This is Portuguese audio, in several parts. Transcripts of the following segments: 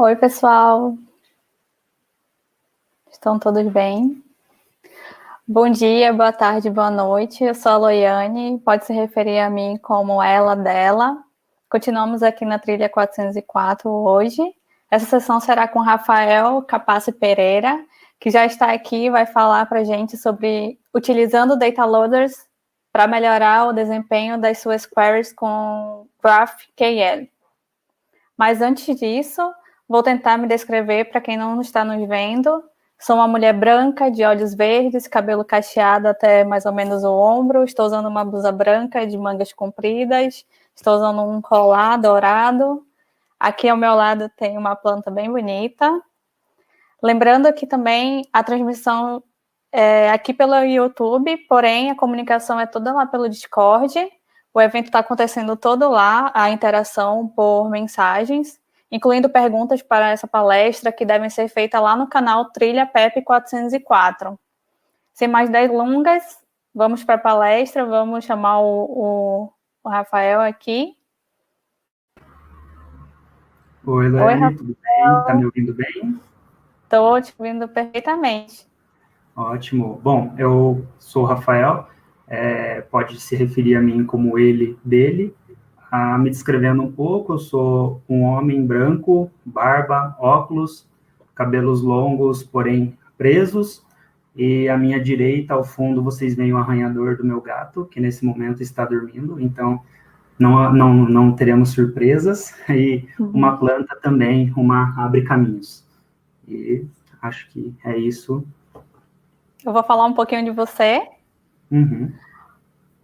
Oi, pessoal. Estão todos bem? Bom dia, boa tarde, boa noite. Eu sou a Loiane, pode se referir a mim como ela, dela. Continuamos aqui na trilha 404 hoje. Essa sessão será com Rafael Capace Pereira, que já está aqui e vai falar para a gente sobre utilizando data loaders para melhorar o desempenho das suas queries com GraphQL. Mas antes disso, vou tentar me descrever para quem não está nos vendo. Sou uma mulher branca, de olhos verdes, cabelo cacheado até mais ou menos o ombro. Estou usando uma blusa branca de mangas compridas. Estou usando um colar dourado. Aqui ao meu lado tem uma planta bem bonita. Lembrando que também a transmissão é aqui pelo YouTube, porém a comunicação é toda lá pelo Discord. O evento está acontecendo todo lá, a interação por mensagens, incluindo perguntas para essa palestra que devem ser feitas lá no canal Trilha PEP 404. Sem mais delongas, vamos para a palestra, vamos chamar o Rafael aqui. Oi, Loiane, tudo bem? Está me ouvindo bem? Estou te ouvindo perfeitamente. Ótimo. Bom, eu sou o Rafael, pode se referir a mim como ele, dele. Me descrevendo um pouco, eu sou um homem branco, barba, óculos, cabelos longos, porém presos, e à minha direita, ao fundo, vocês veem o arranhador do meu gato, que nesse momento está dormindo, então não teremos surpresas, e uma planta também, uma abre-caminhos. E acho que é isso. Eu vou falar um pouquinho de você. Uhum.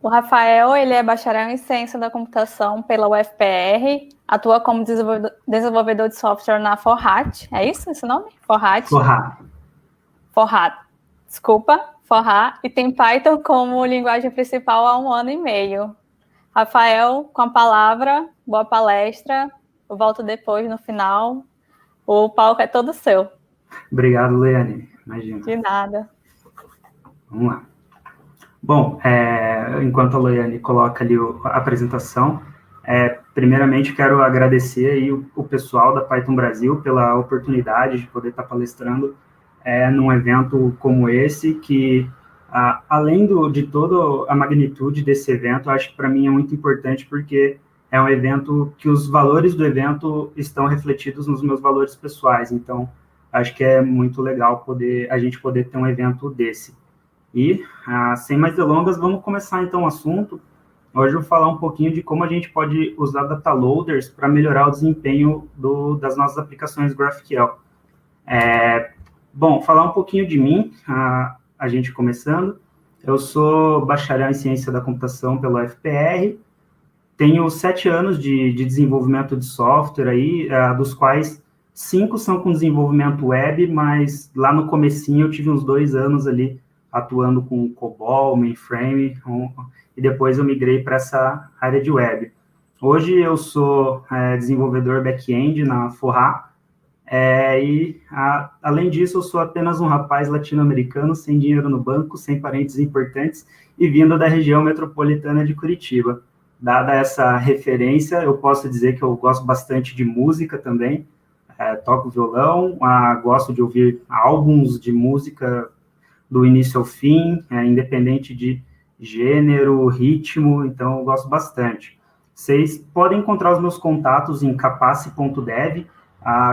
O Rafael, ele é bacharel em Ciência da Computação pela UFPR, atua como desenvolvedor de software na Forrat. É isso esse nome? Forrat? Forrat. Desculpa, Forrat. E tem Python como linguagem principal há 1 ano e meio. Rafael, com a palavra, boa palestra. Eu volto depois no final. O palco é todo seu. Obrigado, Loiane. Imagina. De nada. Vamos lá. Bom, enquanto a Loiane coloca ali a apresentação, primeiramente quero agradecer aí o pessoal da Python Brasil pela oportunidade de poder estar palestrando num evento como esse, que além de toda a magnitude desse evento, acho que para mim é muito importante porque é um evento que os valores do evento estão refletidos nos meus valores pessoais, então acho que é muito legal a gente poder ter um evento desse. E, sem mais delongas, vamos começar então o assunto. Hoje eu vou falar um pouquinho de como a gente pode usar data loaders para melhorar o desempenho das nossas aplicações GraphQL. Bom, falar um pouquinho de mim, a gente começando. Eu sou bacharel em Ciência da Computação pela UFPR, tenho 7 anos de desenvolvimento de software aí, dos quais 5 são com desenvolvimento web, mas lá no comecinho eu tive uns 2 anos ali atuando com COBOL, mainframe, e depois eu migrei para essa área de web. Hoje eu sou desenvolvedor back-end na Forrat, além disso eu sou apenas um rapaz latino-americano, sem dinheiro no banco, sem parentes importantes, e vindo da região metropolitana de Curitiba. Dada essa referência, eu posso dizer que eu gosto bastante de música também, toco violão, gosto de ouvir álbuns de música do início ao fim, independente de gênero, ritmo, então eu gosto bastante. Vocês podem encontrar os meus contatos em capace.dev.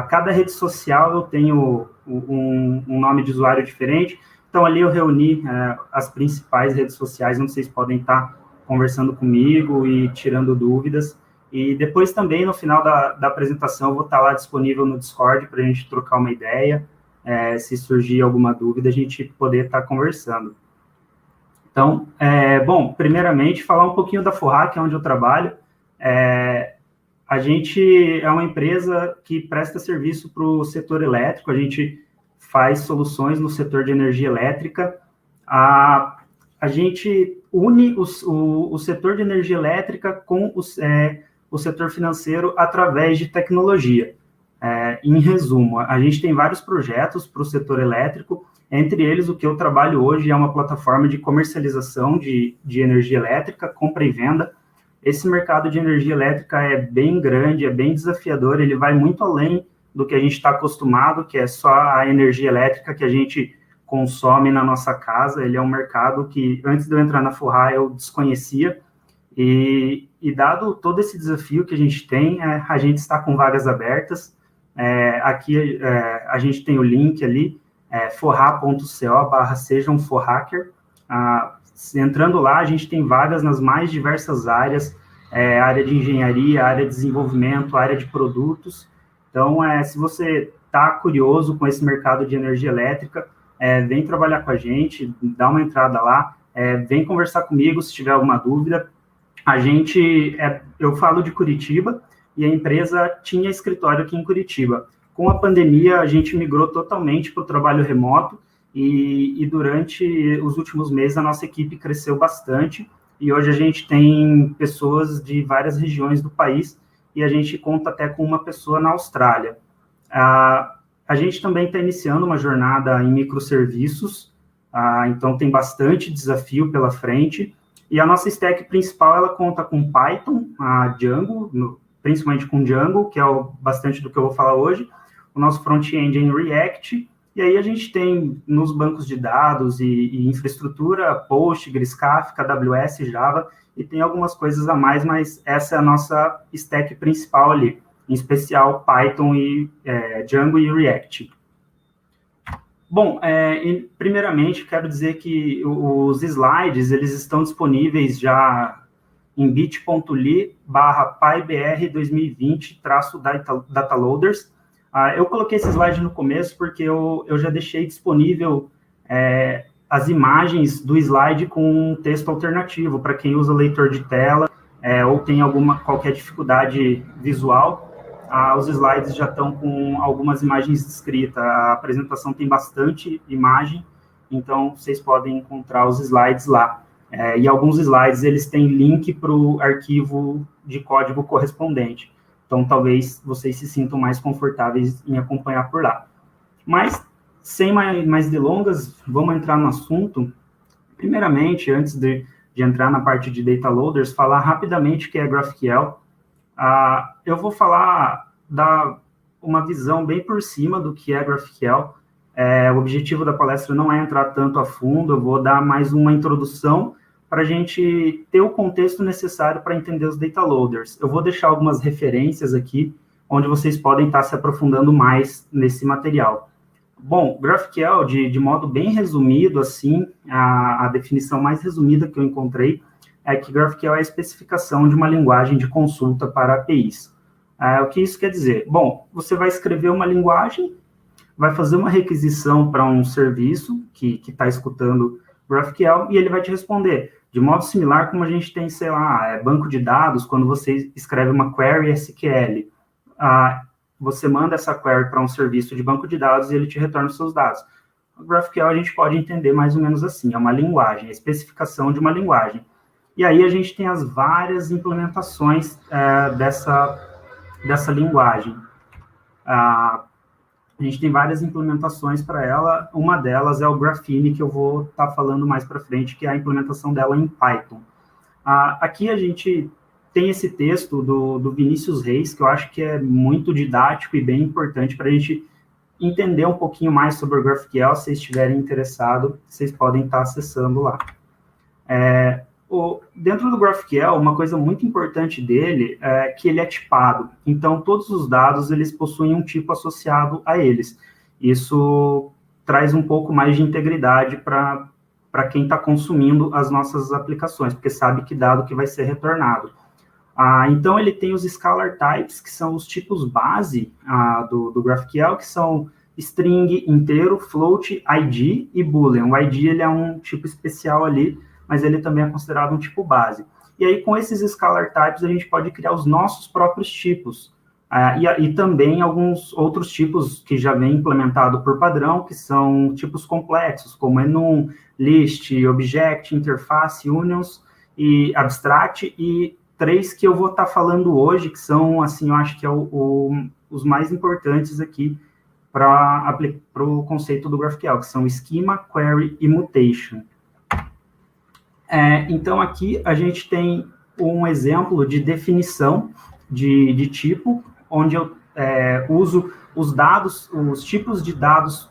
Cada rede social eu tenho um nome de usuário diferente, então ali eu reuni as principais redes sociais onde vocês podem estar conversando comigo e tirando dúvidas. E depois também, no final da apresentação, eu vou estar lá disponível no Discord para a gente trocar uma ideia. Se surgir alguma dúvida, a gente poder estar conversando. Então, bom, primeiramente, falar um pouquinho da Forrat, que é onde eu trabalho. A gente é uma empresa que presta serviço para o setor elétrico, a gente faz soluções no setor de energia elétrica. A gente une o setor de energia elétrica com o setor financeiro através de tecnologia. Em resumo, a gente tem vários projetos para o setor elétrico, entre eles o que eu trabalho hoje é uma plataforma de comercialização de energia elétrica, compra e venda. Esse mercado de energia elétrica é bem grande, é bem desafiador, ele vai muito além do que a gente está acostumado, que é só a energia elétrica que a gente consome na nossa casa. Ele é um mercado que, antes de eu entrar na Furra, eu desconhecia, e dado todo esse desafio que a gente tem, a gente está com vagas abertas. Aqui a gente tem o link ali, forra.co/seja um forhacker. Entrando lá, a gente tem vagas nas mais diversas áreas, área de engenharia, área de desenvolvimento, área de produtos. Então, se você está curioso com esse mercado de energia elétrica, vem trabalhar com a gente, dá uma entrada lá, vem conversar comigo se tiver alguma dúvida. Eu falo de Curitiba, e a empresa tinha escritório aqui em Curitiba. Com a pandemia, a gente migrou totalmente para o trabalho remoto, e durante os últimos meses a nossa equipe cresceu bastante, e hoje a gente tem pessoas de várias regiões do país, e a gente conta até com uma pessoa na Austrália. A gente também está iniciando uma jornada em microserviços, então tem bastante desafio pela frente, e a nossa stack principal, ela conta com Python, Django, principalmente com Django, que é bastante do que eu vou falar hoje, o nosso front-end em React, e aí a gente tem nos bancos de dados e infraestrutura, Postgres, Kafka, AWS, Java, e tem algumas coisas a mais, mas essa é a nossa stack principal ali, em especial Python, Django e React. Bom, primeiramente, quero dizer que os slides, eles estão disponíveis já em bit.ly/pybr2020-dataloaders. Eu coloquei esse slide no começo porque eu já deixei disponível as imagens do slide com um texto alternativo para quem usa leitor de tela ou tem qualquer dificuldade visual. Os slides já estão com algumas imagens descritas. A apresentação tem bastante imagem, então vocês podem encontrar os slides lá. E alguns slides, eles têm link para o arquivo de código correspondente. Então, talvez vocês se sintam mais confortáveis em acompanhar por lá. Mas, sem mais delongas, vamos entrar no assunto. Primeiramente, antes de entrar na parte de data loaders, falar rapidamente o que é GraphQL. Eu vou dar uma visão bem por cima do que é GraphQL. O objetivo da palestra não é entrar tanto a fundo, eu vou dar mais uma introdução para a gente ter o contexto necessário para entender os data loaders. Eu vou deixar algumas referências aqui, onde vocês podem estar se aprofundando mais nesse material. Bom, GraphQL, de modo bem resumido, assim, a definição mais resumida que eu encontrei é que GraphQL é a especificação de uma linguagem de consulta para APIs. O que isso quer dizer? Bom, você vai escrever uma linguagem, vai fazer uma requisição para um serviço que está escutando GraphQL e ele vai te responder. De modo similar como a gente tem, sei lá, banco de dados, quando você escreve uma query SQL, você manda essa query para um serviço de banco de dados e ele te retorna os seus dados. O GraphQL a gente pode entender mais ou menos assim, é uma linguagem, a especificação de uma linguagem. E aí a gente tem as várias implementações dessa linguagem. A gente tem várias implementações para ela, uma delas é o Graphene, que eu vou estar falando mais para frente, que é a implementação dela em Python. Aqui a gente tem esse texto do Vinícius Reis, que eu acho que é muito didático e bem importante para a gente entender um pouquinho mais sobre o GraphQL. Se vocês estiverem interessados, vocês podem estar acessando lá. Dentro do GraphQL, uma coisa muito importante dele é que ele é tipado. Então, todos os dados, eles possuem um tipo associado a eles. Isso traz um pouco mais de integridade para quem está consumindo as nossas aplicações, porque sabe que dado que vai ser retornado. Então, ele tem os scalar types, que são os tipos base do GraphQL, que são string, inteiro, float, id e boolean. O id ele é um tipo especial ali, mas ele também é considerado um tipo base. E aí, com esses scalar types, a gente pode criar os nossos próprios tipos. E também alguns outros tipos que já vem implementado por padrão, que são tipos complexos, como enum, list, object, interface, unions e abstract, e 3 que eu vou estar falando hoje, que são, assim, eu acho que os mais importantes aqui para o conceito do GraphQL, que são schema, query e mutation. Então, aqui a gente tem um exemplo de definição de tipo, onde eu uso os dados, os tipos de dados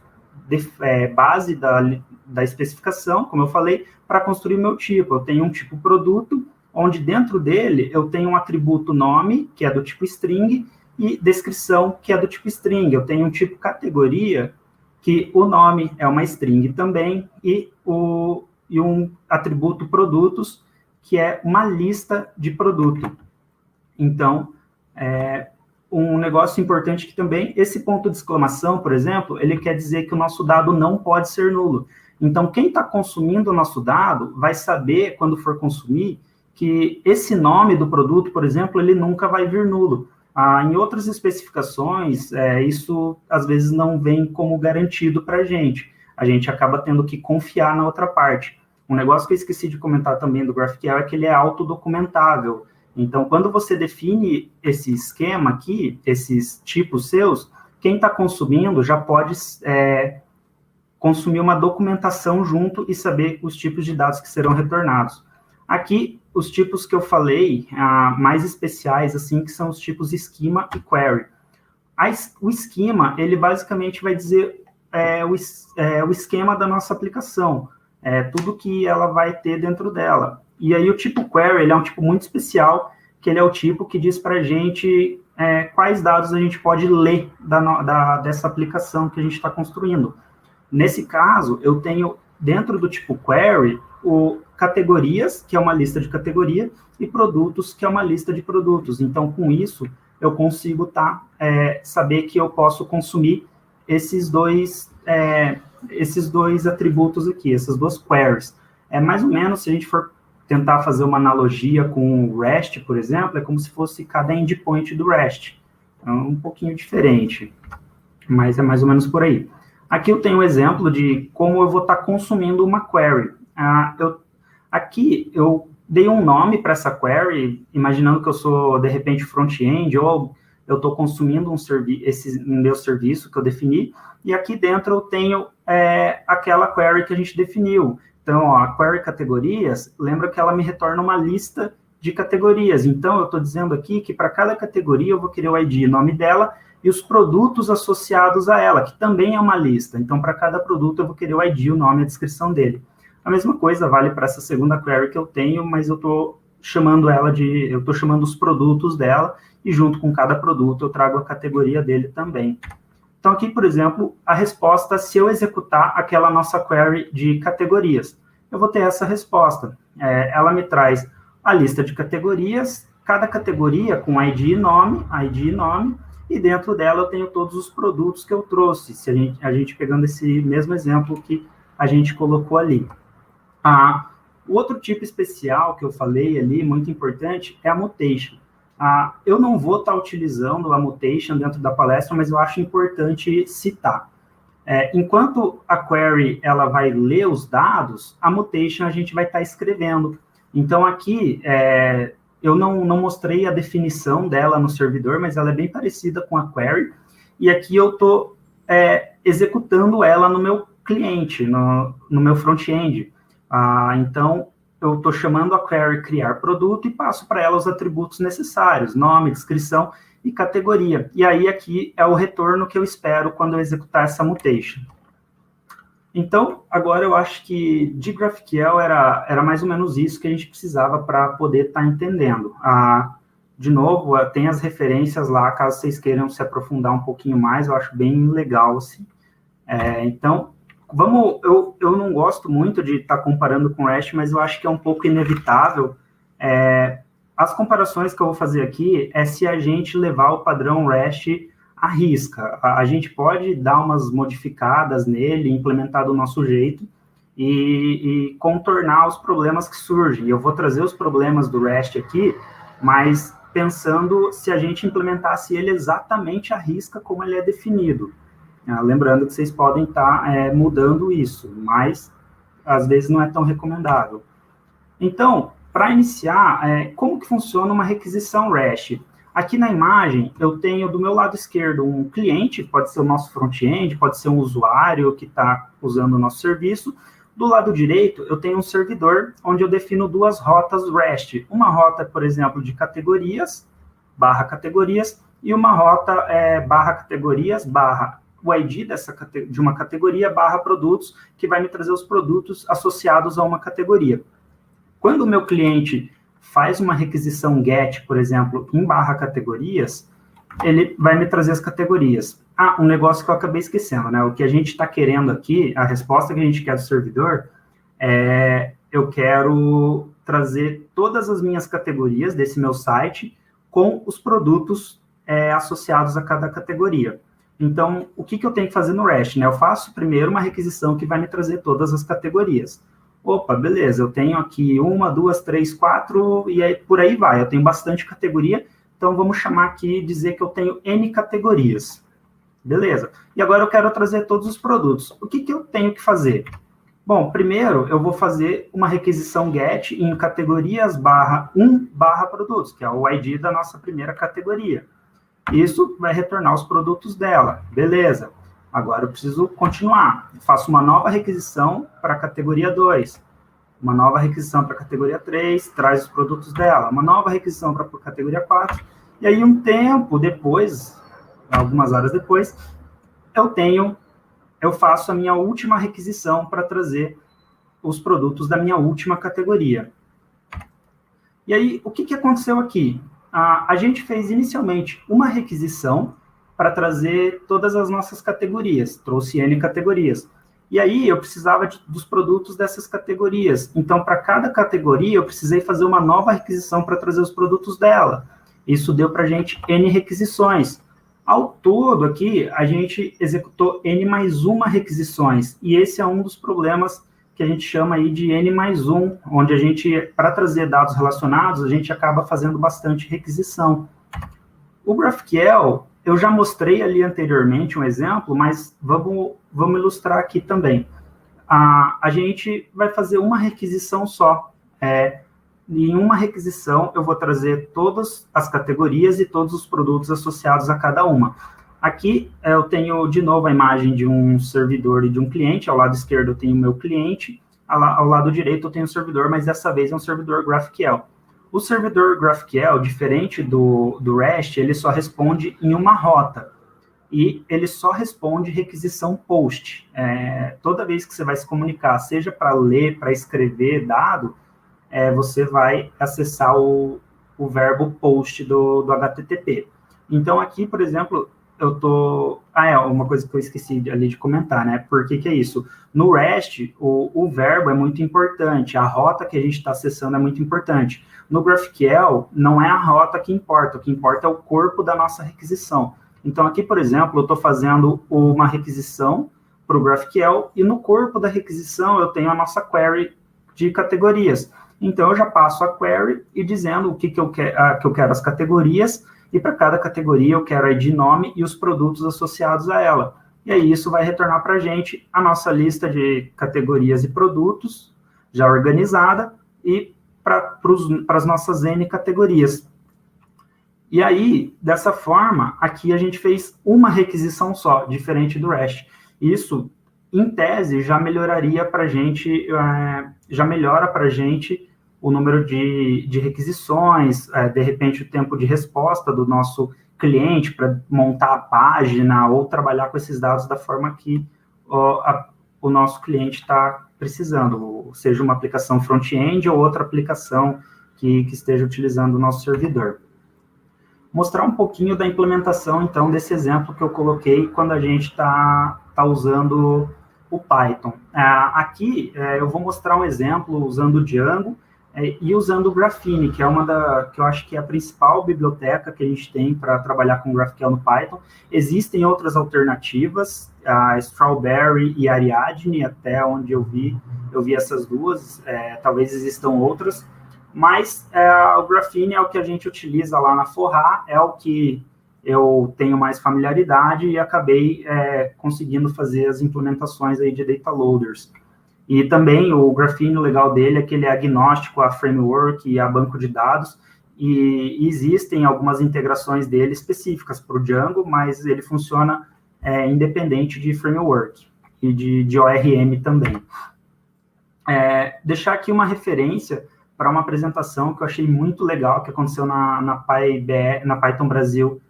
base da especificação, como eu falei, para construir o meu tipo. Eu tenho um tipo produto, onde dentro dele eu tenho um atributo nome, que é do tipo string, e descrição, que é do tipo string. Eu tenho um tipo categoria, que o nome é uma string também, e um atributo produtos, que é uma lista de produto. Então, um negócio importante que também, esse ponto de exclamação, por exemplo, ele quer dizer que o nosso dado não pode ser nulo. Então, quem está consumindo o nosso dado vai saber, quando for consumir, que esse nome do produto, por exemplo, ele nunca vai vir nulo. Em outras especificações, isso às vezes não vem como garantido para a gente. A gente acaba tendo que confiar na outra parte. Um negócio que eu esqueci de comentar também do GraphQL é que ele é autodocumentável. Então, quando você define esse esquema aqui, esses tipos seus, quem está consumindo já pode consumir uma documentação junto e saber os tipos de dados que serão retornados. Aqui, os tipos que eu falei, mais especiais, assim, que são os tipos schema e query. O schema, ele basicamente vai dizer o esquema da nossa aplicação, tudo que ela vai ter dentro dela. E aí o tipo query, ele é um tipo muito especial, que ele é o tipo que diz para a gente quais dados a gente pode ler dessa aplicação que a gente está construindo. Nesse caso, eu tenho dentro do tipo query, categorias, que é uma lista de categoria, e produtos, que é uma lista de produtos. Então, com isso, eu consigo saber que eu posso consumir esses dois atributos aqui, essas duas queries. Mais ou menos, se a gente for tentar fazer uma analogia com o REST, por exemplo, é como se fosse cada endpoint do REST. É um pouquinho diferente, mas é mais ou menos por aí. Aqui eu tenho um exemplo de como eu vou estar consumindo uma query. Aqui eu dei um nome para essa query, imaginando que eu sou, de repente, front-end, ou eu estou consumindo esse meu serviço que eu defini, e aqui dentro eu tenho aquela query que a gente definiu. Então, a query categorias, lembra que ela me retorna uma lista de categorias. Então, eu estou dizendo aqui que para cada categoria eu vou querer o ID, o nome dela, e os produtos associados a ela, que também é uma lista. Então, para cada produto eu vou querer o ID, o nome e a descrição dele. A mesma coisa vale para essa segunda query que eu tenho, mas eu estou chamando os produtos dela, e junto com cada produto eu trago a categoria dele também. Então, aqui, por exemplo, a resposta, se eu executar aquela nossa query de categorias, eu vou ter essa resposta. Ela me traz a lista de categorias, cada categoria com ID e nome, e dentro dela eu tenho todos os produtos que eu trouxe, se a gente pegando esse mesmo exemplo que a gente colocou ali. O outro tipo especial que eu falei ali, muito importante, é a mutation. Eu não vou estar utilizando a mutation dentro da palestra, mas eu acho importante citar. Enquanto a query ela vai ler os dados, a mutation a gente vai estar escrevendo. Então, aqui, eu não mostrei a definição dela no servidor, mas ela é bem parecida com a query, e aqui eu estou executando ela no meu cliente, no meu front-end. Então, eu estou chamando a query criar produto e passo para ela os atributos necessários, nome, descrição e categoria. E aí, aqui é o retorno que eu espero quando eu executar essa mutation. Então, agora eu acho que de GraphQL era mais ou menos isso que a gente precisava para poder estar entendendo. De novo, tem as referências lá, caso vocês queiram se aprofundar um pouquinho mais, eu acho bem legal, assim. Então, eu não gosto muito de estar comparando com REST, mas eu acho que é um pouco inevitável. As comparações que eu vou fazer aqui é se a gente levar o padrão REST à risca. A gente pode dar umas modificadas nele, implementar do nosso jeito e contornar os problemas que surgem. Eu vou trazer os problemas do REST aqui, mas pensando se a gente implementasse ele exatamente à risca como ele é definido. Lembrando que vocês podem estar mudando isso, mas às vezes não é tão recomendável. Então, para iniciar, como que funciona uma requisição REST? Aqui na imagem, eu tenho do meu lado esquerdo um cliente, pode ser o nosso front-end, pode ser um usuário que está usando o nosso serviço. Do lado direito, eu tenho um servidor, onde eu defino duas rotas REST. Uma rota, por exemplo, de categorias, /categorias, e uma rota barra categorias, barra o ID de uma categoria, barra produtos, que vai me trazer os produtos associados a uma categoria. Quando o meu cliente faz uma requisição GET, por exemplo, em barra categorias, ele vai me trazer as categorias. Ah, um negócio que eu acabei esquecendo, né? O que a gente está querendo aqui, a resposta que a gente quer do servidor, eu quero trazer todas as minhas categorias desse meu site com os produtos associados a cada categoria. Então, o que eu tenho que fazer no REST, né? Eu faço primeiro uma requisição que vai me trazer todas as categorias. Opa, beleza, eu tenho aqui 1, 2, 3, 4, e aí por aí vai. Eu tenho bastante categoria, então vamos chamar aqui, dizer que eu tenho N categorias. Beleza. E agora eu quero trazer todos os produtos. O que eu tenho que fazer? Bom, primeiro eu vou fazer uma requisição GET em categorias barra 1 barra produtos, que é o ID da nossa primeira categoria. Isso vai retornar os produtos dela. Beleza. Agora eu preciso continuar. Faço uma nova requisição para a categoria 2. Uma nova requisição para a categoria 3, traz os produtos dela. Uma nova requisição para a categoria 4. E aí, um tempo depois, algumas horas depois, eu faço a minha última requisição para trazer os produtos da minha última categoria. E aí, o que aconteceu aqui? A gente fez inicialmente uma requisição para trazer todas as nossas categorias, trouxe N categorias. E aí eu precisava dos produtos dessas categorias. Então, para cada categoria, eu precisei fazer uma nova requisição para trazer os produtos dela. Isso deu para a gente N requisições. Ao todo aqui, a gente executou N mais uma requisições. E esse é um dos problemas que a gente chama aí de N mais um, onde a gente, para trazer dados relacionados, a gente acaba fazendo bastante requisição. O GraphQL, eu já mostrei ali anteriormente um exemplo, mas vamos ilustrar aqui também. A gente vai fazer uma requisição só. Em uma requisição, eu vou trazer todas as categorias e todos os produtos associados a cada uma. Aqui, eu tenho, de novo, a imagem de um servidor e de um cliente. Ao lado esquerdo, eu tenho o meu cliente. Ao lado direito, eu tenho o servidor, mas dessa vez é um servidor GraphQL. O servidor GraphQL, diferente do REST, ele só responde em uma rota. E ele só responde requisição POST. Toda vez que você vai se comunicar, seja para ler, para escrever dado, você vai acessar o verbo POST do HTTP. Então, aqui, por exemplo, eu tô... uma coisa que eu esqueci ali de comentar, né? Por que é isso? No REST, o verbo é muito importante, a rota que a gente está acessando é muito importante. No GraphQL, não é a rota que importa, o que importa é o corpo da nossa requisição. Então, aqui, por exemplo, eu estou fazendo uma requisição para o GraphQL, e no corpo da requisição eu tenho a nossa query de categorias. Então, eu já passo a query e dizendo o que eu quero as categorias, e para cada categoria eu quero ID, nome e os produtos associados a ela. E aí isso vai retornar para a gente a nossa lista de categorias e produtos, já organizada, e para as nossas N categorias. E aí, dessa forma, aqui a gente fez uma requisição só, diferente do REST. Isso, em tese, já melhoraria para a gente, já melhora para a gente o número de requisições, de repente o tempo de resposta do nosso cliente para montar a página ou trabalhar com esses dados da forma que o nosso cliente está precisando, seja uma aplicação front-end ou outra aplicação que esteja utilizando o nosso servidor. Mostrar um pouquinho da implementação, então, desse exemplo que eu coloquei quando a gente está usando o Python. Aqui, eu vou mostrar um exemplo usando o Django, e usando o Graphene, que é que eu acho que é a principal biblioteca que a gente tem para trabalhar com GraphQL no Python. Existem outras alternativas, a Strawberry e a Ariadne, até onde eu vi essas duas, talvez existam outras, mas o Graphene é o que a gente utiliza lá na Forra, é o que eu tenho mais familiaridade e acabei conseguindo fazer as implementações aí de data loaders. E também o Graphene, o legal dele é que ele é agnóstico a framework e a banco de dados, e existem algumas integrações dele específicas para o Django, mas ele funciona independente de framework e de ORM também. Deixar aqui uma referência para uma apresentação que eu achei muito legal, que aconteceu na Python Brasil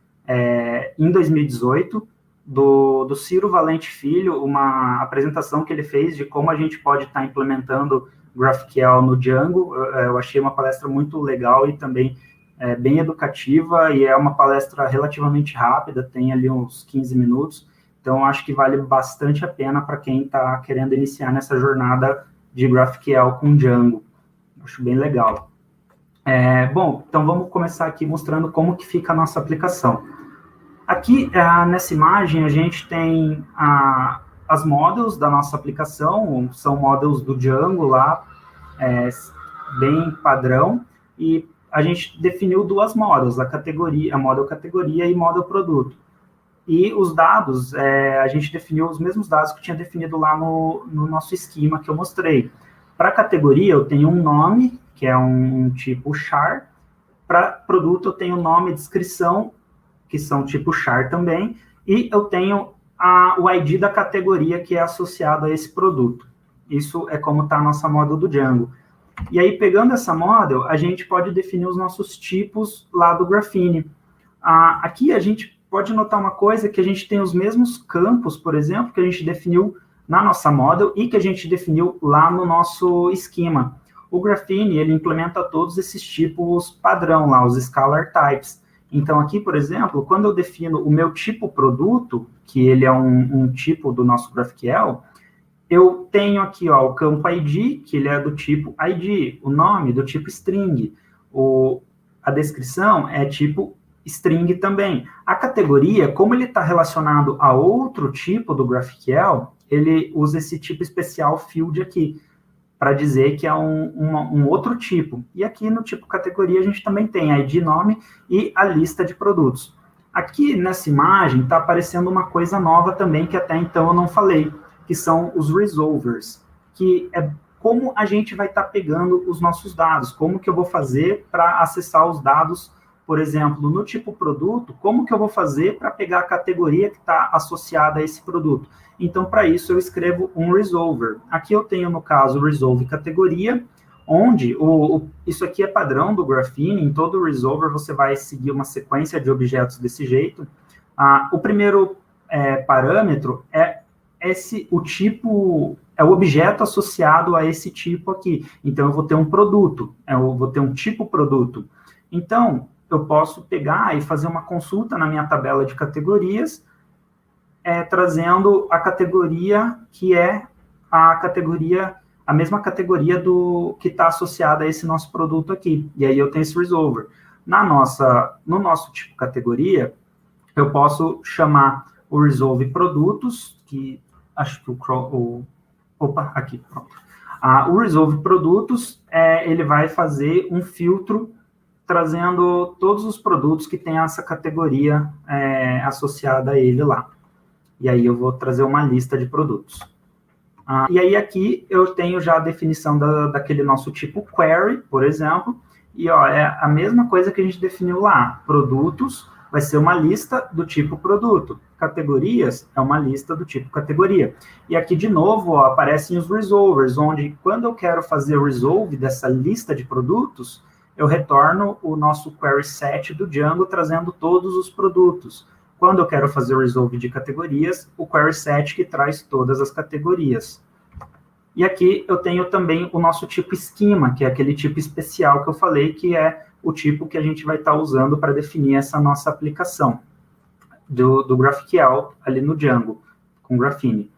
em 2018, do Ciro Valente Filho, uma apresentação que ele fez de como a gente pode estar implementando GraphQL no Django. Eu achei uma palestra muito legal e também bem educativa, e é uma palestra relativamente rápida, tem ali uns 15 minutos, então acho que vale bastante a pena para quem está querendo iniciar nessa jornada de GraphQL com Django. Acho bem legal. Bom, então vamos começar aqui mostrando como que fica a nossa aplicação. Aqui, nessa imagem, a gente tem as models da nossa aplicação, são models do Django lá, bem padrão, e a gente definiu duas models, a model categoria e model produto. E os dados, a gente definiu os mesmos dados que eu tinha definido lá no nosso esquema que eu mostrei. Para categoria, eu tenho um nome, que é um tipo char. Para produto, eu tenho nome e descrição, que são tipo char também. E eu tenho o ID da categoria que é associado a esse produto. Isso é como está a nossa model do Django. E aí, pegando essa model, a gente pode definir os nossos tipos lá do Graphene. Aqui a gente pode notar uma coisa, que a gente tem os mesmos campos, por exemplo, que a gente definiu na nossa model e que a gente definiu lá no nosso esquema. O Graphene, ele implementa todos esses tipos padrão lá, os scalar types. Então, aqui, por exemplo, quando eu defino o meu tipo produto, que ele é um tipo do nosso GraphQL, eu tenho aqui o campo ID, que ele é do tipo ID, o nome do tipo string, a descrição é tipo string também. A categoria, como ele está relacionado a outro tipo do GraphQL, ele usa esse tipo especial field aqui, para dizer que é um outro tipo. E aqui no tipo categoria a gente também tem ID, nome e a lista de produtos. Aqui nessa imagem está aparecendo uma coisa nova também, que até então eu não falei, que são os resolvers, que é como a gente vai estar pegando os nossos dados, como que eu vou fazer para acessar os dados, por exemplo, no tipo produto, como que eu vou fazer para pegar a categoria que está associada a esse produto. Então, para isso, eu escrevo um resolver. Aqui eu tenho, no caso, o resolve categoria, onde isso aqui é padrão do Graphene, em todo resolver você vai seguir uma sequência de objetos desse jeito. O primeiro parâmetro o tipo, é o objeto associado a esse tipo aqui. Então, eu vou ter um produto, eu vou ter um tipo produto. Então, eu posso pegar e fazer uma consulta na minha tabela de categorias, trazendo a categoria que é a mesma categoria que está associada a esse nosso produto aqui. E aí eu tenho esse resolver. No nosso tipo categoria, eu posso chamar o resolve produtos, que acho que aqui, pronto. O resolve produtos, ele vai fazer um filtro trazendo todos os produtos que tem essa categoria associada a ele lá. E aí eu vou trazer uma lista de produtos. E aí aqui eu tenho já a definição daquele nosso tipo query, por exemplo, e é a mesma coisa que a gente definiu lá. Produtos vai ser uma lista do tipo produto. Categorias é uma lista do tipo categoria. E aqui, de novo, aparecem os resolvers, onde quando eu quero fazer o resolve dessa lista de produtos, eu retorno o nosso query set do Django, trazendo todos os produtos. Quando eu quero fazer o resolve de categorias, o query set que traz todas as categorias. E aqui eu tenho também o nosso tipo esquema, que é aquele tipo especial que eu falei, que é o tipo que a gente vai estar usando para definir essa nossa aplicação do GraphQL ali no Django, com Graphene.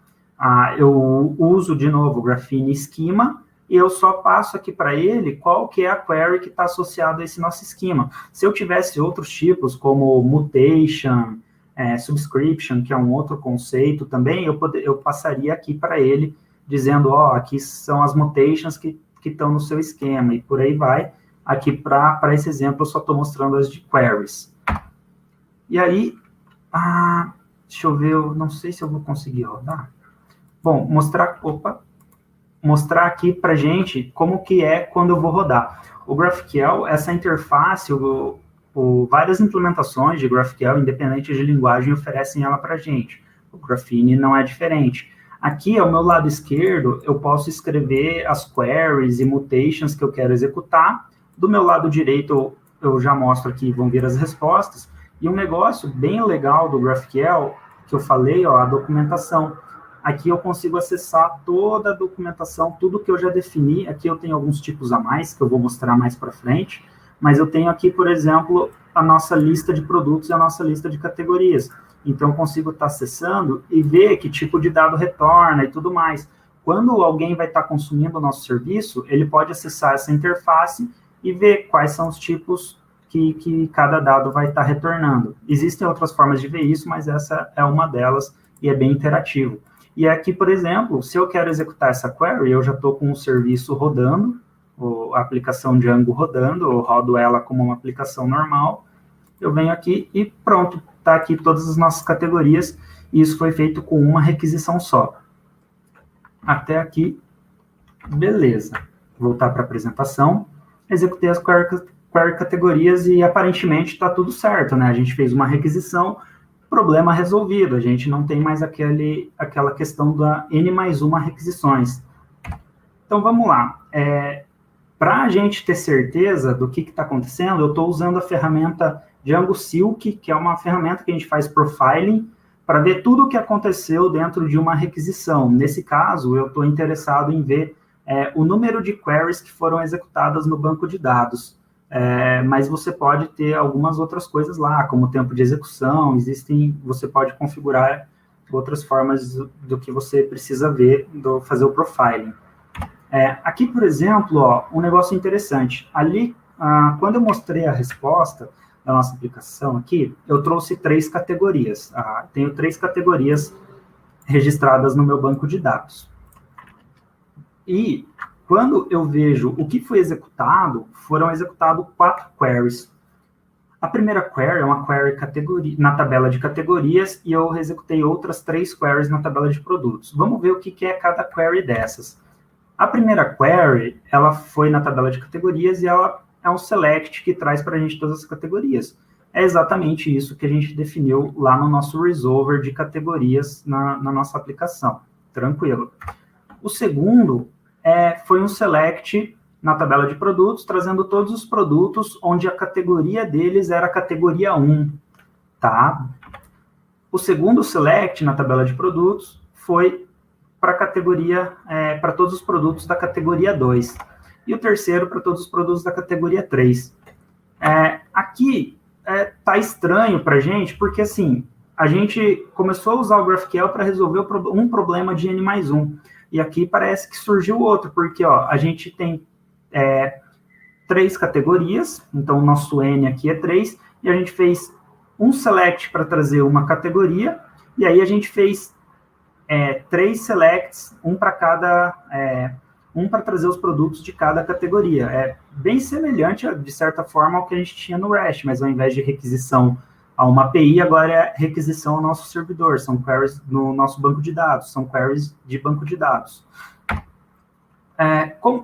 Eu uso, de novo, o Graphene Schema, e eu só passo aqui para ele qual que é a query que está associada a esse nosso esquema. Se eu tivesse outros tipos, como mutation, subscription, que é um outro conceito também, eu passaria aqui para ele, dizendo, aqui são as mutations que estão no seu esquema, e por aí vai. Aqui, para esse exemplo, eu só estou mostrando as de queries. E aí, deixa eu ver, eu não sei se eu vou conseguir rodar. Bom, mostrar aqui para gente como que é quando eu vou rodar. O GraphQL, essa interface, várias implementações de GraphQL, independente de linguagem, oferecem ela para gente. O Graphene não é diferente. Aqui, ao meu lado esquerdo, eu posso escrever as queries e mutations que eu quero executar. Do meu lado direito, eu já mostro aqui, vão vir as respostas. E um negócio bem legal do GraphQL, que eu falei, ó, a documentação. Aqui eu consigo acessar toda a documentação, tudo que eu já defini. Aqui eu tenho alguns tipos a mais, que eu vou mostrar mais para frente, mas eu tenho aqui, por exemplo, a nossa lista de produtos e a nossa lista de categorias. Então, eu consigo estar acessando e ver que tipo de dado retorna e tudo mais. Quando alguém vai estar consumindo o nosso serviço, ele pode acessar essa interface e ver quais são os tipos que cada dado vai estar retornando. Existem outras formas de ver isso, mas essa é uma delas e é bem interativo. E aqui, por exemplo, se eu quero executar essa query, eu já estou com o serviço rodando, a aplicação Django rodando, eu rodo ela como uma aplicação normal, eu venho aqui e pronto, está aqui todas as nossas categorias, e isso foi feito com uma requisição só. Até aqui, beleza. Voltar para a apresentação, executei as query categorias e aparentemente está tudo certo, né? A gente fez uma requisição, problema resolvido, a gente não tem mais aquela questão da N mais uma requisições. Então, vamos lá. Para a gente ter certeza do que está acontecendo, eu estou usando a ferramenta Django Silk, que é uma ferramenta que a gente faz profiling, para ver tudo o que aconteceu dentro de uma requisição. Nesse caso, eu estou interessado em ver o número de queries que foram executadas no banco de dados. Mas você pode ter algumas outras coisas lá, como tempo de execução, você pode configurar outras formas do que você precisa ver, fazer o profiling. Aqui, por exemplo, ó, um negócio interessante. Ali, quando eu mostrei a resposta da nossa aplicação aqui, eu trouxe 3 categorias. Tenho 3 categorias registradas no meu banco de dados. E quando eu vejo o que foi executado, foram executadas 4 queries. A primeira query é uma query na tabela de categorias e eu executei outras 3 queries na tabela de produtos. Vamos ver o que é cada query dessas. A primeira query, ela foi na tabela de categorias e ela é um select que traz para a gente todas as categorias. É exatamente isso que a gente definiu lá no nosso resolver de categorias na nossa aplicação. Tranquilo. O segundo foi um select na tabela de produtos, trazendo todos os produtos onde a categoria deles era a categoria 1. Tá? O segundo select na tabela de produtos foi para a categoria, para todos os produtos da categoria 2. E o terceiro para todos os produtos da categoria 3. Aqui tá estranho para a gente, porque assim, a gente começou a usar o GraphQL para resolver um problema de N mais 1. E aqui parece que surgiu outro, porque ó, a gente tem 3 categorias, então o nosso N aqui é 3, e a gente fez um select para trazer uma categoria, e aí a gente fez 3 selects, um para trazer os produtos de cada categoria. É bem semelhante, de certa forma, ao que a gente tinha no REST, mas ao invés de requisição a uma API, agora é requisição ao nosso servidor, são queries no nosso banco de dados, são queries de banco de dados.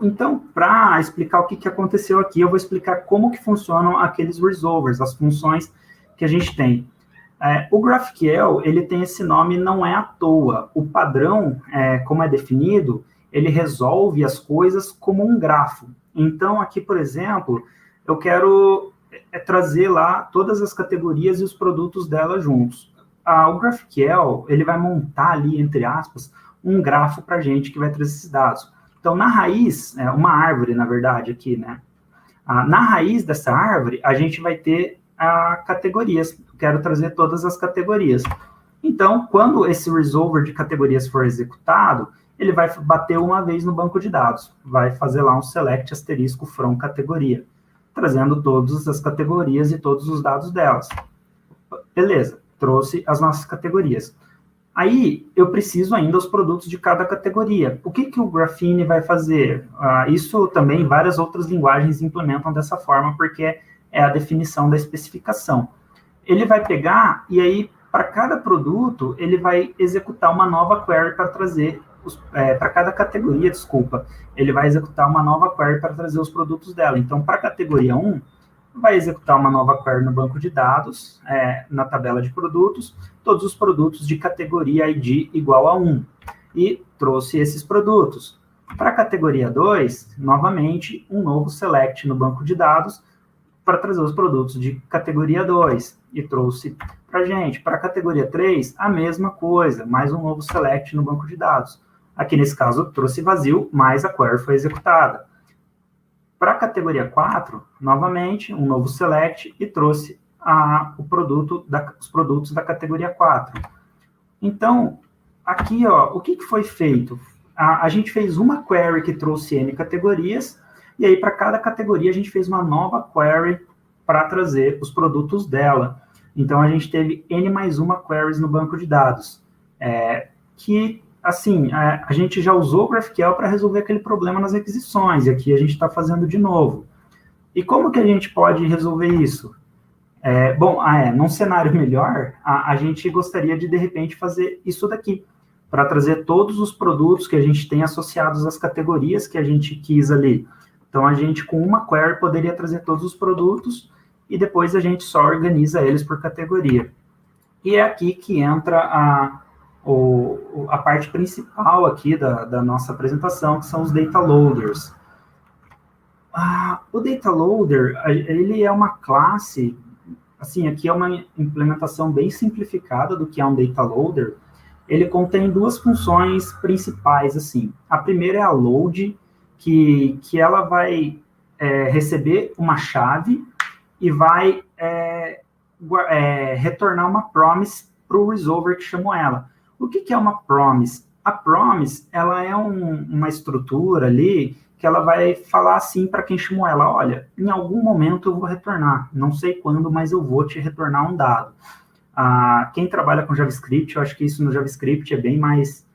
Então, para explicar o que aconteceu aqui, eu vou explicar como que funcionam aqueles resolvers, as funções que a gente tem. O GraphQL, ele tem esse nome, não é à toa. O padrão, como é definido, ele resolve as coisas como um grafo. Então, aqui, por exemplo, eu quero trazer lá todas as categorias e os produtos dela juntos. O GraphQL, ele vai montar ali, entre aspas, um grafo para a gente que vai trazer esses dados. Então, na raiz, uma árvore, na verdade, aqui, né? Na raiz dessa árvore, a gente vai ter categorias. Eu quero trazer todas as categorias. Então, quando esse resolver de categorias for executado, ele vai bater uma vez no banco de dados. Vai fazer lá um select asterisco from categoria, trazendo todas as categorias e todos os dados delas. Beleza, trouxe as nossas categorias. Aí, eu preciso ainda os produtos de cada categoria. O que o Graphene vai fazer? Isso também várias outras linguagens implementam dessa forma, porque é a definição da especificação. Ele vai pegar, e aí, para cada produto, ele vai executar uma nova query para trazer, para cada categoria, desculpa, ele vai executar uma nova query para trazer os produtos dela. Então, para a categoria 1, vai executar uma nova query no banco de dados, na tabela de produtos, todos os produtos de categoria ID igual a 1. E trouxe esses produtos. Para a categoria 2, novamente, um novo select no banco de dados para trazer os produtos de categoria 2. e trouxe para a gente. Para a categoria 3, a mesma coisa, mais um novo select no banco de dados. Aqui, nesse caso, trouxe vazio, mas a query foi executada. Para a categoria 4, novamente, um novo select e trouxe os produtos da categoria 4. Então, aqui, ó, o que foi feito? A gente fez uma query que trouxe N categorias, e aí para cada categoria a gente fez uma nova query para trazer os produtos dela. Então, a gente teve N mais uma queries no banco de dados, que, assim, a gente já usou o GraphQL para resolver aquele problema nas requisições, e aqui a gente está fazendo de novo. E como que a gente pode resolver isso? Num cenário melhor, a gente gostaria de repente, fazer isso daqui, para trazer todos os produtos que a gente tem associados às categorias que a gente quis ali. Então, a gente, com uma query, poderia trazer todos os produtos e depois a gente só organiza eles por categoria. E é aqui que entra a parte principal aqui da nossa apresentação, que são os data loaders. O data loader, ele é uma classe, assim, aqui é uma implementação bem simplificada do que é um data loader. Ele contém duas funções principais, assim. A primeira é a load, que ela vai receber uma chave e vai retornar uma promise para o resolver que chamou ela. O que é uma promise? A promise, ela é uma estrutura ali que ela vai falar assim para quem chamou ela: olha, em algum momento eu vou retornar, não sei quando, mas eu vou te retornar um dado. Quem trabalha com JavaScript, eu acho que isso no JavaScript é bem mais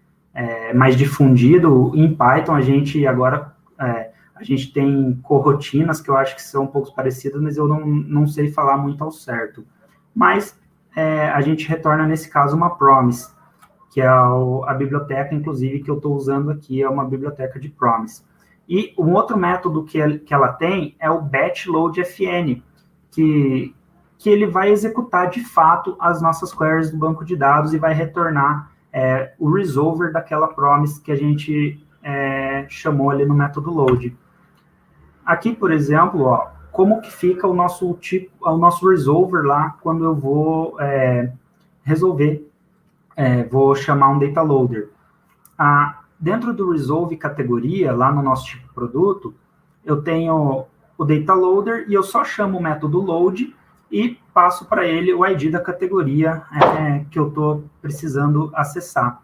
difundido. Em Python, a gente tem coroutinas que eu acho que são um pouco parecidas, mas eu não sei falar muito ao certo. Mas a gente retorna, nesse caso, uma promise, que é a biblioteca, inclusive, que eu estou usando aqui, é uma biblioteca de promise. E um outro método que ela tem é o batch load fn, que ele vai executar, de fato, as nossas queries do banco de dados e vai retornar o resolver daquela promise que a gente chamou ali no método load. Aqui, por exemplo, ó, como que fica o nosso resolver lá quando eu vou resolver, vou chamar um data loader. Dentro do resolve categoria, lá no nosso tipo produto, eu tenho o data loader e eu só chamo o método load e passo para ele o ID da categoria que eu estou precisando acessar.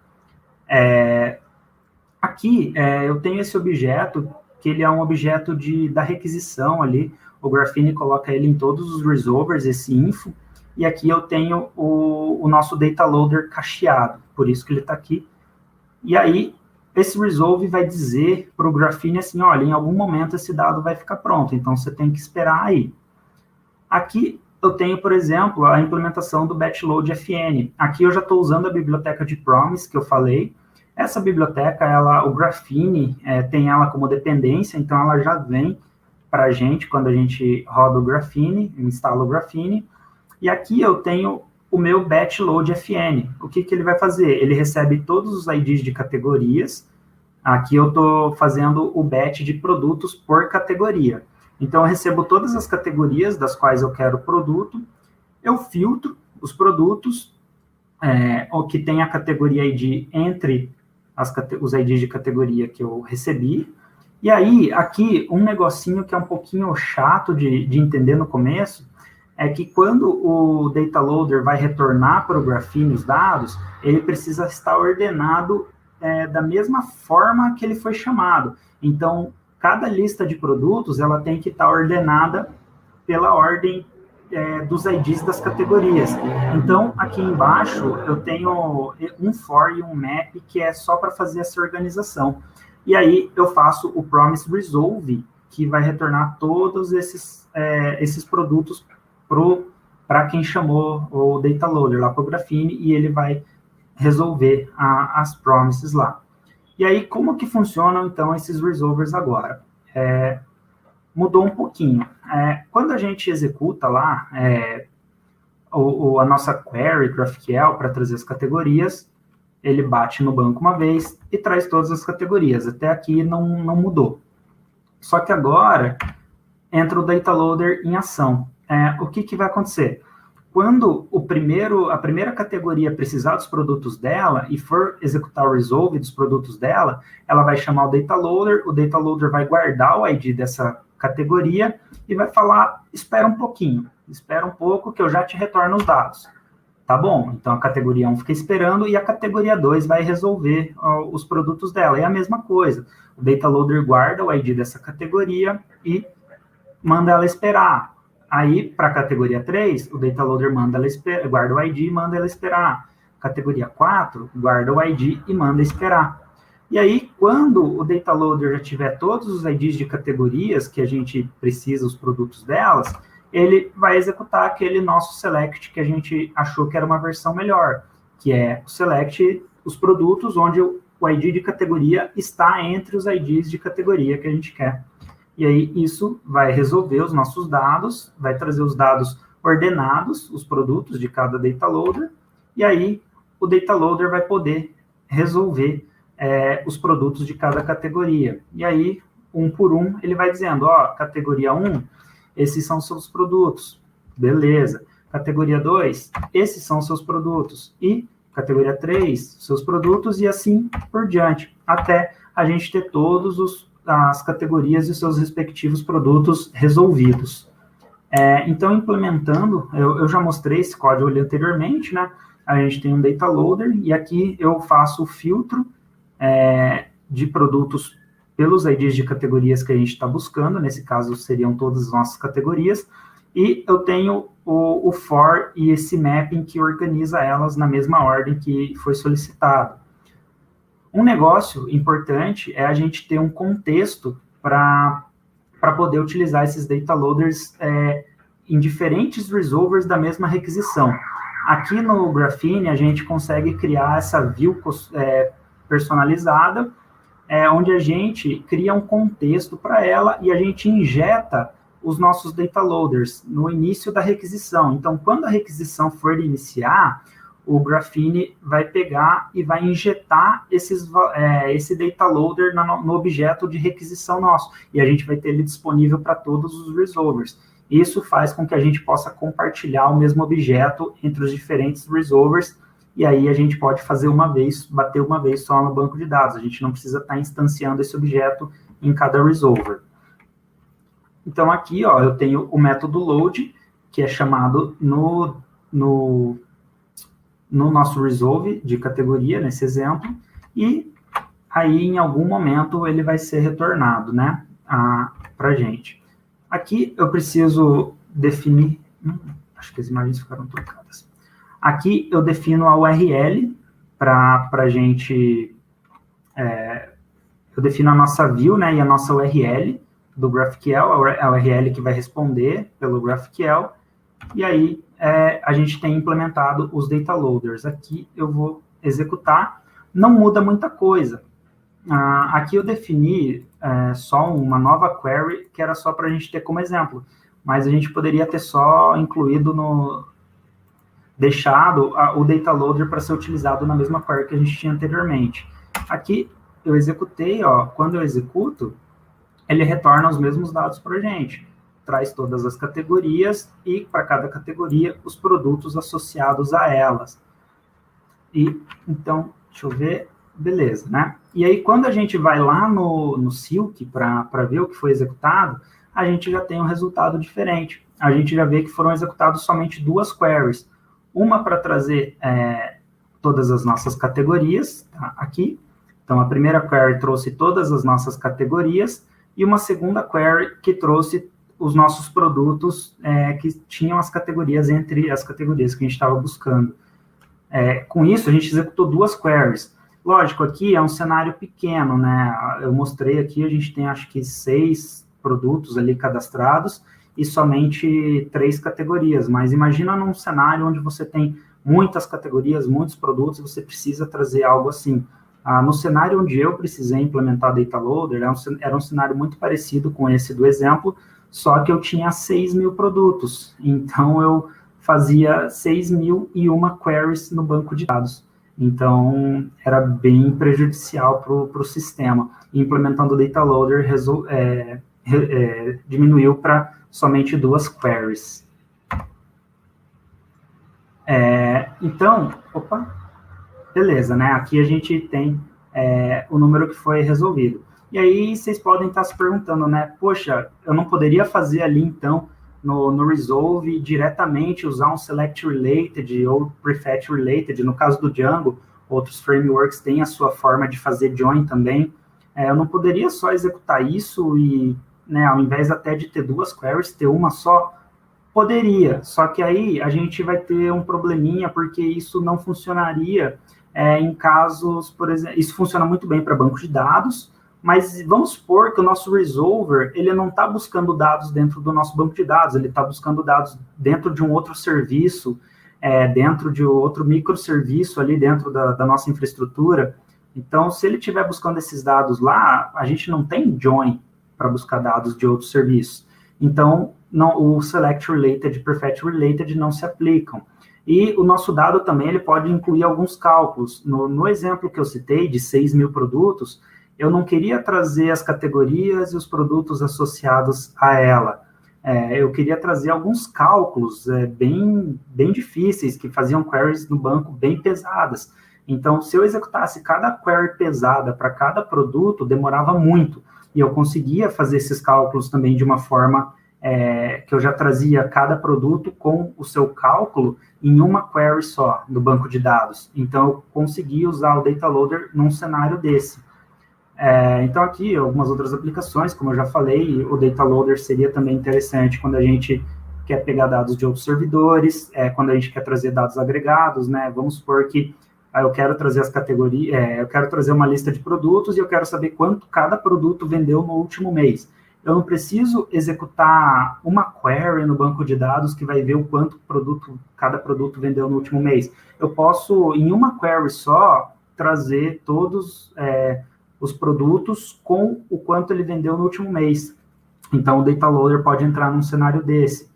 Aqui, eu tenho esse objeto, que ele é um objeto da requisição ali. O Graphene coloca ele em todos os resolvers, esse info, e aqui eu tenho o nosso data loader cacheado, por isso que ele está aqui. E aí, esse resolve vai dizer para o Graphene assim: olha, em algum momento esse dado vai ficar pronto, então você tem que esperar aí. Aqui eu tenho, por exemplo, a implementação do batch load fn. Aqui eu já estou usando a biblioteca de promise que eu falei. Essa biblioteca, o Graphene tem ela como dependência, então ela já vem para a gente quando a gente roda o Graphene, instala o Graphene. E aqui eu tenho o meu batch load fn. O que ele vai fazer? Ele recebe todos os IDs de categorias. Aqui eu estou fazendo o batch de produtos por categoria. Então, eu recebo todas as categorias das quais eu quero produto, eu filtro os produtos, o que tem a categoria ID entre os IDs de categoria que eu recebi. E aí, aqui, um negocinho que é um pouquinho chato de entender no começo, é que quando o data loader vai retornar para o Graphene os dados, ele precisa estar ordenado da mesma forma que ele foi chamado. Então, cada lista de produtos, ela tem que estar ordenada pela ordem dos IDs das categorias. Então, aqui embaixo, eu tenho um for e um map, que é só para fazer essa organização. E aí, eu faço o promise resolve, que vai retornar todos esses produtos para quem chamou o data loader lá para o Graphene, e ele vai resolver as promises lá. E aí, como que funcionam, então, esses resolvers agora? Mudou um pouquinho. Quando a gente executa lá a nossa query GraphQL para trazer as categorias, ele bate no banco uma vez e traz todas as categorias. Até aqui não mudou. Só que agora entra o data loader em ação. O que vai acontecer? quando a primeira categoria precisar dos produtos dela e for executar o resolve dos produtos dela, ela vai chamar o data loader vai guardar o ID dessa categoria e vai falar, espera um pouquinho, espera um pouco que eu já te retorno os dados. Tá bom, então a categoria 1 fica esperando e a categoria 2 vai resolver os produtos dela. É a mesma coisa, o data loader guarda o ID dessa categoria e manda ela esperar. Aí, para a categoria 3, o data loader guarda o ID e manda ela esperar. Categoria 4, guarda o ID e manda esperar. E aí, quando o data loader já tiver todos os IDs de categorias que a gente precisa, os produtos delas, ele vai executar aquele nosso select que a gente achou que era uma versão melhor, que é o select os produtos onde o ID de categoria está entre os IDs de categoria que a gente quer. E aí, isso vai resolver os nossos dados, vai trazer os dados ordenados, os produtos de cada data loader, e aí o data loader vai poder resolver os produtos de cada categoria. E aí, um por um, ele vai dizendo, ó, categoria 1, esses são seus produtos, beleza. Categoria 2, esses são seus produtos. E categoria 3, seus produtos, e assim por diante, até a gente ter todos as categorias e seus respectivos produtos resolvidos. Então, implementando, eu já mostrei esse código ali anteriormente, né? A gente tem um data loader, e aqui eu faço o filtro de produtos pelos IDs de categorias que a gente está buscando, nesse caso seriam todas as nossas categorias, e eu tenho o for e esse mapping que organiza elas na mesma ordem que foi solicitado. Um negócio importante é a gente ter um contexto para poder utilizar esses data loaders em diferentes resolvers da mesma requisição. Aqui no Graphene, a gente consegue criar essa view personalizada, onde a gente cria um contexto para ela e a gente injeta os nossos data loaders no início da requisição. Então, quando a requisição for iniciar, o Graphene vai pegar e vai injetar esse data loader no objeto de requisição nosso, e a gente vai ter ele disponível para todos os resolvers. Isso faz com que a gente possa compartilhar o mesmo objeto entre os diferentes resolvers, e aí a gente pode fazer bater uma vez só no banco de dados, a gente não precisa estar instanciando esse objeto em cada resolver. Então aqui, ó, eu tenho o método load, que é chamado no nosso resolve de categoria, nesse exemplo, e aí em algum momento ele vai ser retornado, né, para a gente. Aqui eu preciso definir, acho que as imagens ficaram trocadas. Aqui eu defino a URL para a gente, eu defino a nossa view, né, e a nossa URL do GraphQL, a URL que vai responder pelo GraphQL, e aí a gente tem implementado os data loaders. Aqui eu vou executar, não muda muita coisa. Aqui eu defini só uma nova query, que era só para a gente ter como exemplo, mas a gente poderia ter só incluído deixado o data loader para ser utilizado na mesma query que a gente tinha anteriormente. Aqui eu executei, ó, quando eu executo, ele retorna os mesmos dados para a gente. Traz todas as categorias e, para cada categoria, os produtos associados a elas. E, então, deixa eu ver, beleza, né? E aí, quando a gente vai lá no Silk para ver o que foi executado, a gente já tem um resultado diferente. A gente já vê que foram executadas somente 2 queries. Uma para trazer todas as nossas categorias, tá? Aqui. Então, a primeira query trouxe todas as nossas categorias, e uma segunda query que trouxe os nossos produtos que tinham as categorias entre as categorias que a gente estava buscando. Com isso, a gente executou 2 queries. Lógico, aqui é um cenário pequeno, né? Eu mostrei aqui, a gente tem acho que 6 produtos ali cadastrados e somente 3 categorias. Mas imagina num cenário onde você tem muitas categorias, muitos produtos, e você precisa trazer algo assim. No cenário onde eu precisei implementar Data Loader, era um cenário muito parecido com esse do exemplo, só que eu tinha 6.000 produtos. Então, eu fazia 6.001 queries no banco de dados. Então, era bem prejudicial para o sistema. Implementando o Data Loader, diminuiu para somente 2 queries. Então, beleza, né? Aqui a gente tem o número que foi resolvido. E aí vocês podem estar se perguntando, né? Poxa, eu não poderia fazer ali, então, no Resolve, diretamente usar um Select Related ou Prefetch Related. No caso do Django, outros frameworks têm a sua forma de fazer join também. Eu não poderia só executar isso e, né, ao invés até de ter duas queries, ter uma só. Poderia, só que aí a gente vai ter um probleminha, porque isso não funcionaria em casos, por exemplo, isso funciona muito bem para banco de dados, mas vamos supor que o nosso resolver, ele não está buscando dados dentro do nosso banco de dados, ele está buscando dados dentro de um outro serviço, dentro de outro microserviço ali dentro da nossa infraestrutura. Então, se ele estiver buscando esses dados lá, a gente não tem join para buscar dados de outros serviços. Então, o Select Related e Prefetch Related não se aplicam. E o nosso dado também ele pode incluir alguns cálculos. No exemplo que eu citei, de 6 mil produtos, eu não queria trazer as categorias e os produtos associados a ela. Eu queria trazer alguns cálculos bem difíceis, que faziam queries no banco bem pesadas. Então, se eu executasse cada query pesada para cada produto, demorava muito. E eu conseguia fazer esses cálculos também de uma forma que eu já trazia cada produto com o seu cálculo em uma query só, no banco de dados. Então, eu consegui usar o Data Loader num cenário desse. Então, aqui, algumas outras aplicações, como eu já falei, o Data Loader seria também interessante quando a gente quer pegar dados de outros servidores, quando a gente quer trazer dados agregados, né? Vamos supor que eu quero trazer as categorias, eu quero trazer uma lista de produtos e eu quero saber quanto cada produto vendeu no último mês. Eu não preciso executar uma query no banco de dados que vai ver o quanto cada produto vendeu no último mês. Eu posso, em uma query só, trazer todos os produtos com o quanto ele vendeu no último mês. Então, o Data Loader pode entrar num cenário desse.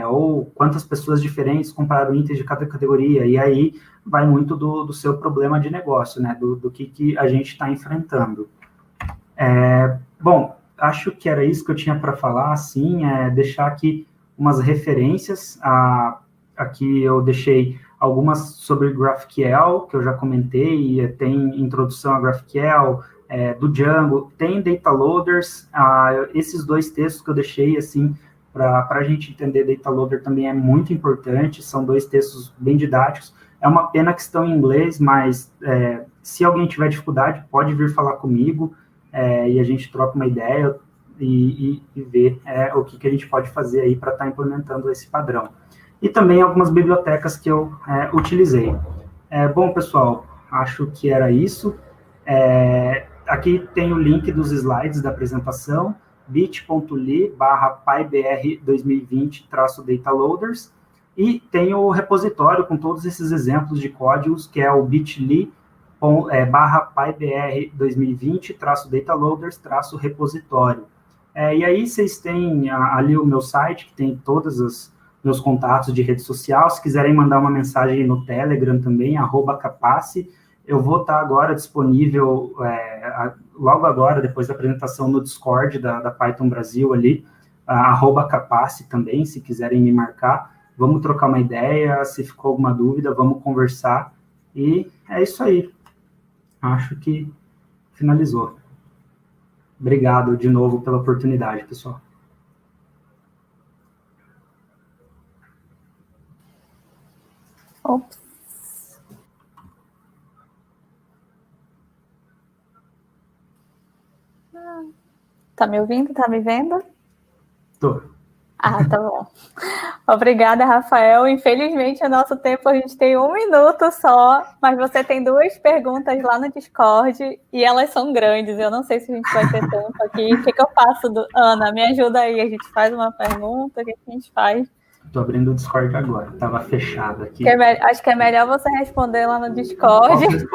Ou quantas pessoas diferentes compraram itens de cada categoria, e aí vai muito do seu problema de negócio, né, do que a gente está enfrentando. Bom, acho que era isso que eu tinha para falar, assim, deixar aqui umas referências. Aqui eu deixei algumas sobre GraphQL, que eu já comentei, tem introdução a GraphQL, do Django, tem Data Loaders, esses dois textos que eu deixei, assim, para a gente entender Data Loader também é muito importante, são dois textos bem didáticos. É uma pena que estão em inglês, mas se alguém tiver dificuldade, pode vir falar comigo, e a gente troca uma ideia e ver o que a gente pode fazer aí para estar implementando esse padrão. E também algumas bibliotecas que eu utilizei. Bom, pessoal, acho que era isso. Aqui tem o link dos slides da apresentação, bit.ly/pybr2020-dataloaders, e tem o repositório com todos esses exemplos de códigos, que é o bit.ly/pybr2020-dataloaders-repositório. E aí vocês têm ali o meu site, que tem todos os meus contatos de rede social. Se quiserem mandar uma mensagem no Telegram também, @capace. Eu vou estar agora disponível, logo agora, depois da apresentação, no Discord da Python Brasil ali, @capace também, se quiserem me marcar. Vamos trocar uma ideia, se ficou alguma dúvida, vamos conversar. E é isso aí. Acho que finalizou. Obrigado de novo pela oportunidade, pessoal. Ops. Tá me ouvindo? Tá me vendo? Tô. Tá bom. Obrigada, Rafael. Infelizmente, o nosso tempo a gente tem 1 minuto só, mas você tem 2 perguntas lá no Discord e elas são grandes. Eu não sei se a gente vai ter tempo aqui. O que eu faço? Ana, me ajuda aí. A gente faz uma pergunta, o que a gente faz? Estou abrindo o Discord agora, estava fechado aqui. Acho que é melhor você responder lá no Discord.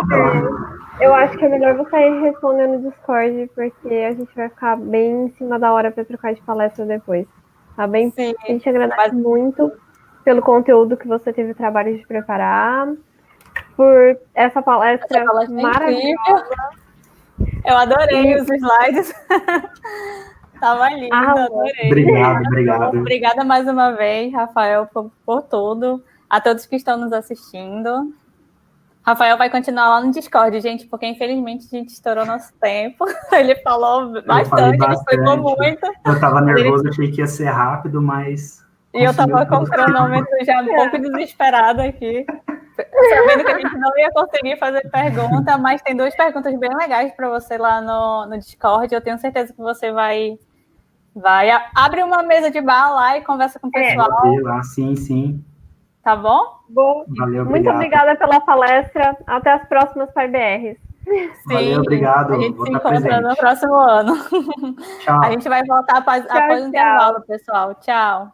Eu acho que é melhor você ir respondendo no Discord, porque a gente vai ficar bem em cima da hora para trocar de palestra depois. Tá bem? Sim, a gente agradece muito pelo conteúdo que você teve o trabalho de preparar, por essa palestra maravilhosa. Eu adorei os slides. Tava lindo, adorei. Obrigado. Obrigada mais uma vez, Rafael, por tudo. a todos que estão nos assistindo. Rafael vai continuar lá no Discord, gente, porque infelizmente a gente estourou nosso tempo. Ele falou bastante, ele explicou muito. Eu estava nervoso, achei que ia ser rápido, mas... E eu estava com o cronômetro já um pouco desesperada aqui, sabendo que a gente não ia conseguir fazer pergunta, mas tem 2 perguntas bem legais para você lá no Discord. Eu tenho certeza que você vai abre uma mesa de bar lá e conversa com o pessoal. Lá, sim. Tá bom? Bom, valeu, muito obrigada pela palestra. Até as próximas PyBRs. Sim, valeu, obrigado. A gente se encontra no próximo ano. Tchau. A gente vai voltar após o intervalo, pessoal. Tchau.